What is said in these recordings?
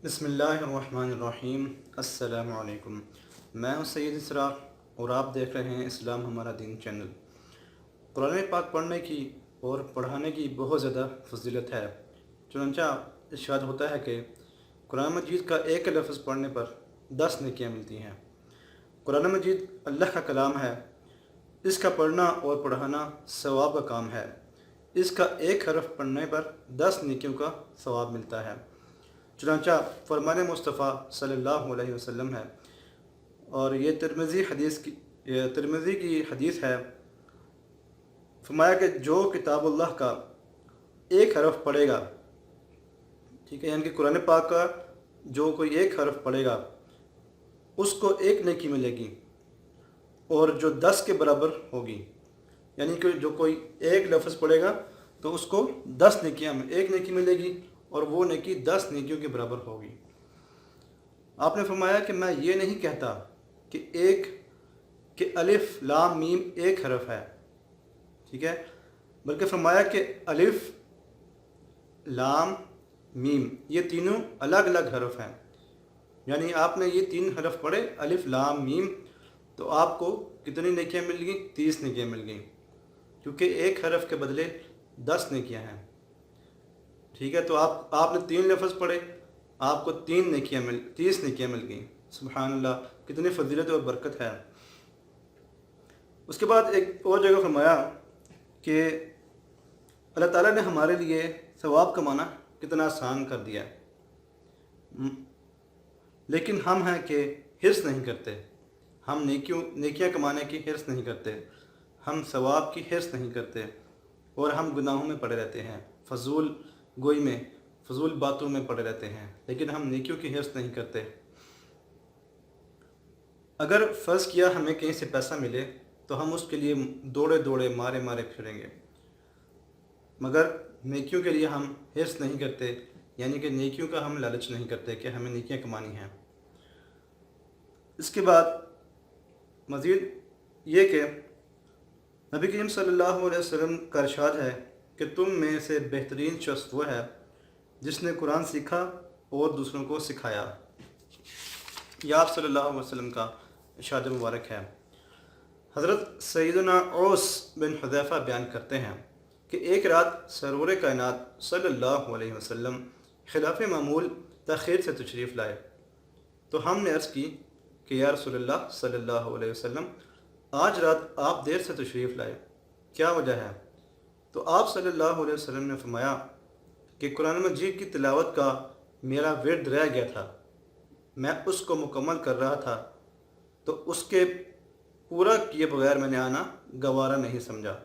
بسم اللہ الرحمن الرحیم۔ السلام علیکم۔ میں ہوں سید اسرا اور آپ دیکھ رہے ہیں اسلام ہمارا دین چینل۔ قرآن پاک پڑھنے کی اور پڑھانے کی بہت زیادہ فضیلت ہے۔ چنانچہ ارشاد ہوتا ہے کہ قرآن مجید کا ایک لفظ پڑھنے پر 10 نیکیاں ملتی ہیں۔ قرآن مجید اللہ کا کلام ہے، اس کا پڑھنا اور پڑھانا ثواب کا کام ہے۔ اس کا ایک حرف پڑھنے پر 10 نیکیوں کا ثواب ملتا ہے۔ چنانچہ فرمان مصطفیٰ صلی اللہ علیہ وسلم ہے، اور یہ ترمذی کی حدیث ہے۔ فرمایا کہ جو کتاب اللہ کا ایک حرف پڑھے گا، ٹھیک ہے، یعنی کہ قرآن پاک کا جو کوئی ایک حرف پڑھے گا اس کو ایک نیکی ملے گی، اور جو 10 کے برابر ہوگی، یعنی کہ جو کوئی ایک لفظ پڑھے گا تو اس کو 10 نیکیاں میں ایک نیکی ملے گی، اور وہ نیکی 10 نیکیوں کے برابر ہوگی۔ آپ نے فرمایا کہ میں یہ نہیں کہتا کہ الف لام میم ایک حرف ہے، ٹھیک ہے، بلکہ فرمایا کہ الف لام میم یہ تینوں الگ الگ حرف ہیں، یعنی آپ نے یہ 3 حرف پڑھے الف لام میم، تو آپ کو کتنی نیکیاں مل گئیں؟ 30 نیکیاں مل گئیں، کیونکہ ایک حرف کے بدلے 10 نیکیاں ہیں، ٹھیک ہے۔ تو آپ نے 3 لفظ پڑھے، آپ کو 30 نیکیاں مل گئیں۔ سبحان اللہ، کتنی فضیلت اور برکت ہے۔ اس کے بعد ایک اور جگہ فرمایا کہ اللہ تعالیٰ نے ہمارے لیے ثواب کمانا کتنا آسان کر دیا ہے، لیکن ہم ہیں کہ حرص نہیں کرتے۔ ہم نیکیاں کمانے کی حرص نہیں کرتے، ہم ثواب کی حرص نہیں کرتے، اور ہم گناہوں میں پڑے رہتے ہیں، فضول گوئی میں، فضول باتوں میں پڑے رہتے ہیں، لیکن ہم نیکیوں کی حرص نہیں کرتے۔ اگر فرض کیا ہمیں کہیں سے پیسہ ملے تو ہم اس کے لیے دوڑے مارے پھریں گے، مگر نیکیوں کے لیے ہم حرص نہیں کرتے، یعنی کہ نیکیوں کا ہم لالچ نہیں کرتے کہ ہمیں نیکیاں کمانی ہیں۔ اس کے بعد مزید یہ کہ نبی کریم صلی اللہ علیہ وسلم کا ارشاد ہے کہ تم میں سے بہترین شخص وہ ہے جس نے قرآن سیکھا اور دوسروں کو سکھایا۔ یہ آپ صلی اللہ علیہ وسلم کا ارشاد مبارک ہے۔ حضرت سیدنا اوس بن حذیفہ بیان کرتے ہیں کہ ایک رات سرور کائنات صلی اللہ علیہ وسلم خلاف معمول تاخیر سے تشریف لائے، تو ہم نے عرض کی کہ یا رسول اللہ صلی اللہ علیہ وسلم، آج رات آپ دیر سے تشریف لائے، کیا وجہ ہے؟ تو آپ صلی اللہ علیہ وسلم نے فرمایا کہ قرآن مجید کی تلاوت کا میرا ورد رہ گیا تھا، میں اس کو مکمل کر رہا تھا، تو اس کے پورا کیے بغیر میں نے آنا گوارا نہیں سمجھا۔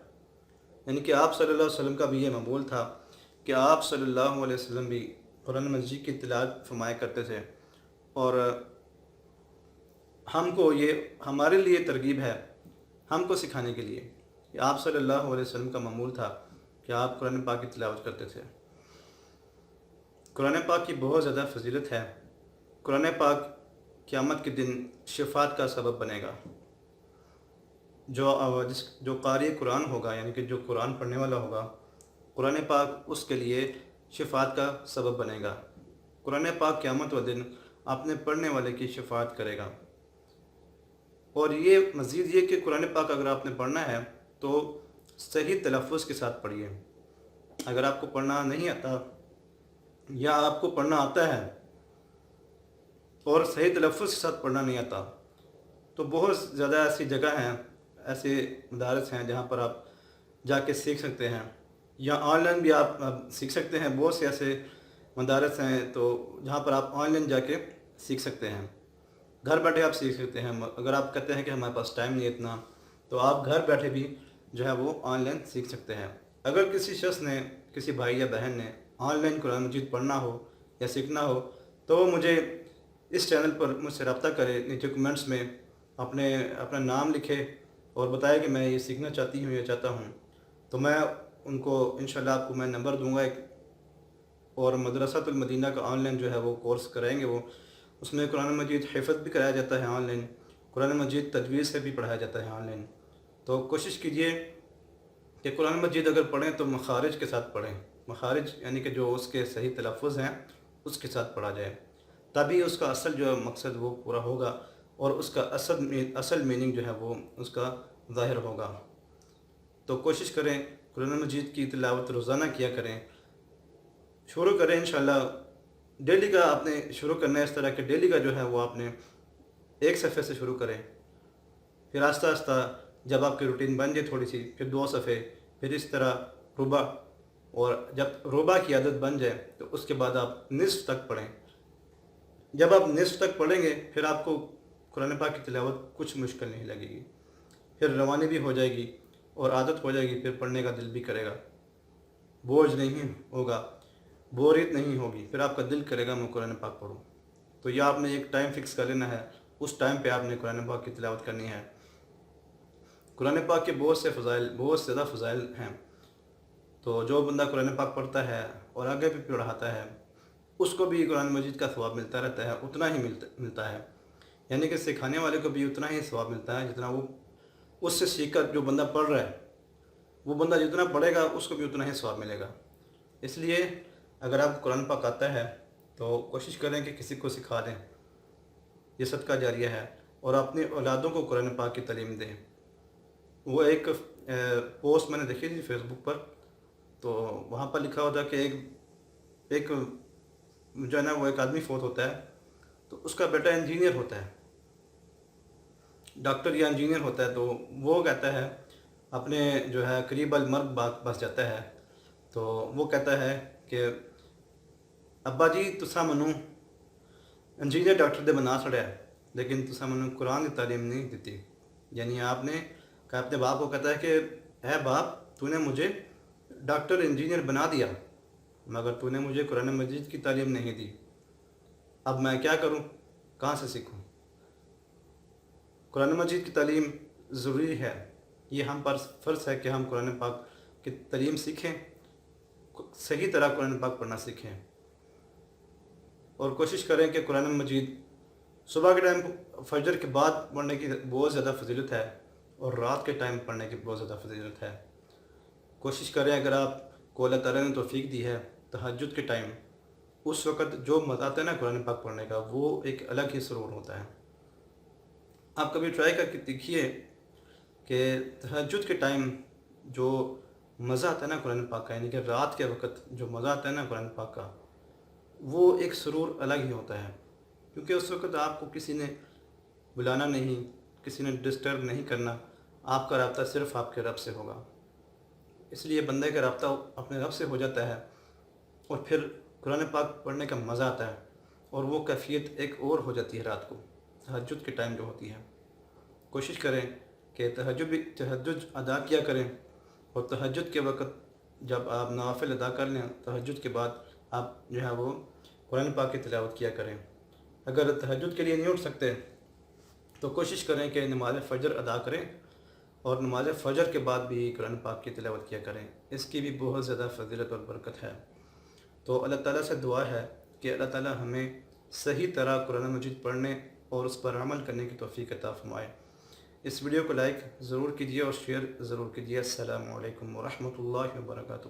یعنی کہ آپ صلی اللہ علیہ وسلم کا بھی یہ معمول تھا کہ آپ صلی اللہ علیہ وسلم بھی قرآن مجید کی تلاوت فرمایا کرتے تھے، اور ہم کو یہ ہمارے لیے ترغیب ہے ہم کو سکھانے کے لیے کہ آپ صلی اللہ علیہ وسلم کا معمول تھا کہ آپ قرآن پاک کی تلاوت کرتے تھے۔ قرآن پاک کی بہت زیادہ فضیلت ہے۔ قرآن پاک قیامت کے دن شفاعت کا سبب بنے گا۔ جو قاری قرآن ہوگا، یعنی کہ جو قرآن پڑھنے والا ہوگا، قرآن پاک اس کے لیے شفاعت کا سبب بنے گا۔ قرآن پاک قیامت و دن اپنے پڑھنے والے کی شفاعت کرے گا۔ اور یہ مزید یہ کہ قرآن پاک اگر آپ نے پڑھنا ہے تو صحیح تلفظ کے ساتھ پڑھیے۔ اگر آپ کو پڑھنا نہیں آتا یا آپ کو پڑھنا آتا ہے اور صحیح تلفظ کے ساتھ پڑھنا نہیں آتا، تو بہت زیادہ ایسی جگہ ہیں، ایسے مدارس ہیں جہاں پر آپ جا کے سیکھ سکتے ہیں، یا آن لائن بھی آپ سیکھ سکتے ہیں۔ بہت سے ایسے مدارس ہیں تو جہاں پر آپ آن لائن جا کے سیکھ سکتے ہیں، گھر بیٹھے آپ سیکھ سکتے ہیں۔ اگر آپ کہتے ہیں کہ ہمارے پاس ٹائم نہیں اتنا، تو آپ گھر بیٹھے بھی جو ہے وہ آن لائن سیکھ سکتے ہیں۔ اگر کسی شخص نے، کسی بھائی یا بہن نے آن لائن قرآن مجید پڑھنا ہو یا سیکھنا ہو، تو وہ مجھے اس چینل پر مجھ سے رابطہ کرے، نیچے کمنٹس میں اپنا نام لکھے اور بتائے کہ میں یہ سیکھنا چاہتی ہوں یا چاہتا ہوں، تو میں ان کو انشاءاللہ آپ کو میں نمبر دوں گا ایک، اور مدرسۃ المدینہ کا آن لائن جو ہے وہ کورس کرائیں گے وہ، اس میں قرآن مجید حفظ بھی کرایا جاتا ہے آن لائن، قرآن مجید تجوید سے بھی پڑھایا جاتا ہے آن لائن۔ تو کوشش کیجئے کہ قرآن مجید اگر پڑھیں تو مخارج کے ساتھ پڑھیں، مخارج یعنی کہ جو اس کے صحیح تلفظ ہیں اس کے ساتھ پڑھا جائے۔ تبھی اس کا اصل جو مقصد وہ پورا ہوگا اور اس کا اصل میننگ جو ہے وہ اس کا ظاہر ہوگا۔ تو کوشش کریں قرآن مجید کی تلاوت روزانہ کیا کریں، شروع کریں انشاءاللہ۔ ڈیلی کا آپ نے شروع کرنا ہے، اس طرح کہ ڈیلی کا جو ہے وہ آپ نے ایک صفحے سے شروع کریں، پھر آہستہ آہستہ جب آپ کی روٹین بن جائے تھوڑی سی، پھر 2 صفحے، پھر اس طرح ربع، اور جب ربع کی عادت بن جائے تو اس کے بعد آپ نصف تک پڑھیں۔ جب آپ نصف تک پڑھیں گے پھر آپ کو قرآن پاک کی تلاوت کچھ مشکل نہیں لگے گی، پھر روانی بھی ہو جائے گی اور عادت ہو جائے گی، پھر پڑھنے کا دل بھی کرے گا، بوجھ نہیں ہوگا، بوریت نہیں ہوگی، پھر آپ کا دل کرے گا میں قرآن پاک پڑھوں۔ تو یہ آپ نے ایک ٹائم فکس کر لینا ہے، اس ٹائم پہ آپ نے قرآن پاک کی تلاوت کرنی ہے۔ قرآن پاک کے بہت زیادہ فضائل ہیں، تو جو بندہ قرآن پاک پڑھتا ہے اور آگے بھی پڑھاتا ہے اس کو بھی قرآن مجید کا ثواب ملتا رہتا ہے، اتنا ہی ملتا ہے، یعنی کہ سکھانے والے کو بھی اتنا ہی ثواب ملتا ہے جتنا وہ اس سے سیکھ کر جو بندہ پڑھ رہا ہے، وہ بندہ جتنا پڑھے گا اس کو بھی اتنا ہی ثواب ملے گا۔ اس لیے اگر آپ قرآن پاک آتا ہے تو کوشش کریں کہ کسی کو سکھا دیں، یہ صدقہ جاریہ ہے، اور اپنی اولادوں کو قرآن پاک کی تعلیم دیں۔ وہ ایک پوسٹ میں نے دیکھی تھی فیس بک پر، تو وہاں پر لکھا ہوتا ہے کہ ایک جو ہے نا وہ ایک آدمی فوت ہوتا ہے تو اس کا بیٹا انجینئر ہوتا ہے، ڈاکٹر یا انجینئر ہوتا ہے، تو وہ کہتا ہے اپنے جو ہے قریب المرگ بس جاتا ہے، تو وہ کہتا ہے کہ ابا جی تسا منو انجینئر ڈاکٹر دے بنا چھڑیا لیکن تسا منو قرآن کی تعلیم نہیں دیتی۔ یعنی آپ نے کہا اپنے باپ کو، کہتا ہے کہ اے باپ تو نے مجھے ڈاکٹر انجینئر بنا دیا مگر تو نے مجھے قرآن مجید کی تعلیم نہیں دی، اب میں کیا کروں، کہاں سے سیکھوں؟ قرآن مجید کی تعلیم ضروری ہے، یہ ہم پر فرض ہے کہ ہم قرآن پاک کی تعلیم سیکھیں، صحیح طرح قرآن پاک پڑھنا سیکھیں، اور کوشش کریں کہ قرآن مجید صبح کے ٹائم فجر کے بعد پڑھنے کی بہت زیادہ فضیلت ہے اور رات کے ٹائم پڑھنے کی بہت زیادہ فضیلت ہے۔ کوشش کریں اگر آپ کو اللہ تعالیٰ نے توفیق دی ہے تہجد کے ٹائم، اس وقت جو مزہ آتا ہے نا قرآن پاک پڑھنے کا، وہ ایک الگ ہی سرور ہوتا ہے۔ آپ کبھی ٹرائی کر کے دیکھیے کہ تہجد کے ٹائم جو مزہ آتا ہے نا قرآن پاک کا، یعنی کہ رات کے وقت جو مزہ آتا ہے نا قرآن پاک کا، وہ ایک سرور الگ ہی ہوتا ہے، کیونکہ اس وقت آپ کو کسی نے بلانا نہیں، کسی نے ڈسٹرب نہیں کرنا، آپ کا رابطہ صرف آپ کے رب سے ہوگا، اس لیے بندے کا رابطہ اپنے رب سے ہو جاتا ہے اور پھر قرآن پاک پڑھنے کا مزہ آتا ہے، اور وہ کیفیت ایک اور ہو جاتی ہے رات کو تہجد کے ٹائم جو ہوتی ہے۔ کوشش کریں کہ تہجد ادا کیا کریں، اور تہجد کے وقت جب آپ نوافل ادا کر لیں تہجد کے بعد آپ جو ہے وہ قرآن پاک کی تلاوت کیا کریں۔ اگر تہجد کے لیے نہیں اٹھ سکتے تو کوشش کریں کہ نماز فجر ادا کریں، اور نماز فجر کے بعد بھی قرآن پاک کی تلاوت کیا کریں، اس کی بھی بہت زیادہ فضیلت اور برکت ہے۔ تو اللہ تعالیٰ سے دعا ہے کہ اللہ تعالیٰ ہمیں صحیح طرح قرآن مجید پڑھنے اور اس پر عمل کرنے کی توفیق عطا فرمائے۔ اس ویڈیو کو لائک ضرور کیجیے اور شیئر ضرور کیجیے۔ السلام علیکم ورحمۃ اللہ وبرکاتہ۔